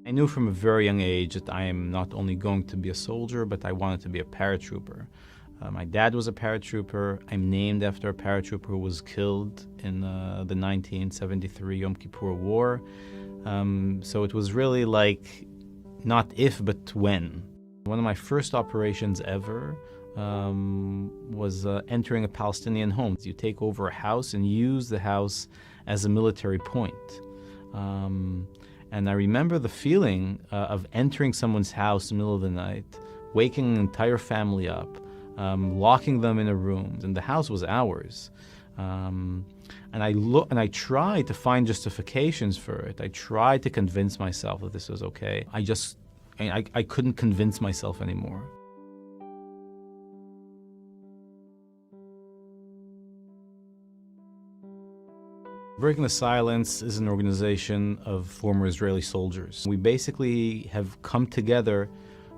I knew from a very young age that I am not only going to be a soldier, but I wanted to be a paratrooper. My dad was a paratrooper. I'm named after a paratrooper who was killed in the 1973 Yom Kippur War. So it was really like not if, but when. One of my first operations ever was entering a Palestinian home. You take over a house and use the house as a military point. And I remember the feeling of entering someone's house in the middle of the night, waking an entire family up, locking them in a room, and the house was ours. And I tried to find justifications for it. I tried to convince myself that this was okay. I couldn't convince myself anymore. Breaking the Silence is an organization of former Israeli soldiers. We basically have come together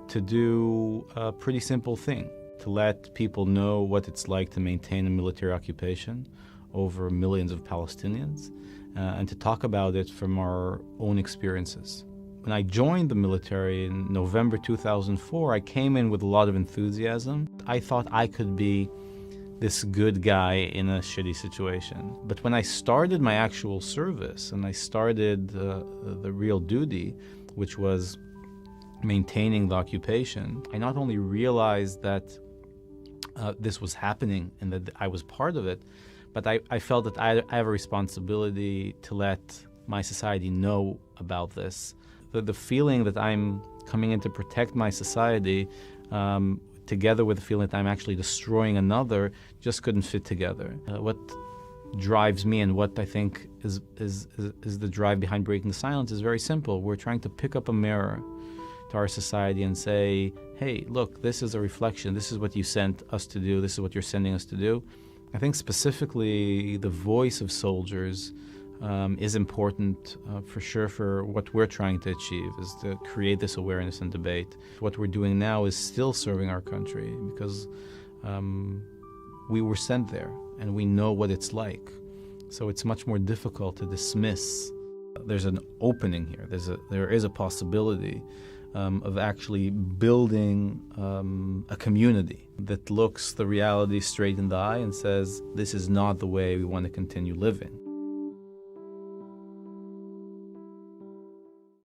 to do a pretty simple thing, to let people know what it's like to maintain a military occupation over millions of Palestinians, and to talk about it from our own experiences. When I joined the military in November 2004, I came in with a lot of enthusiasm. I thought I could be this good guy in a shitty situation. But when I started my actual service and I started the real duty, which was maintaining the occupation, I not only realized that this was happening and that I was part of it, but I felt that I have a responsibility to let my society know about this. The feeling that I'm coming in to protect my society, together with the feeling that I'm actually destroying another, just couldn't fit together. What drives me and what I think is the drive behind Breaking the Silence is very simple. We're trying to pick up a mirror to our society and say, hey, look, this is a reflection. This is what you sent us to do. This is what you're sending us to do. I think specifically the voice of soldiers is important for sure for what we're trying to achieve, is to create this awareness and debate. What we're doing now is still serving our country because we were sent there and we know what it's like. So it's much more difficult to dismiss. There's an opening here. There is a possibility of actually building a community that looks the reality straight in the eye and says, this is not the way we want to continue living.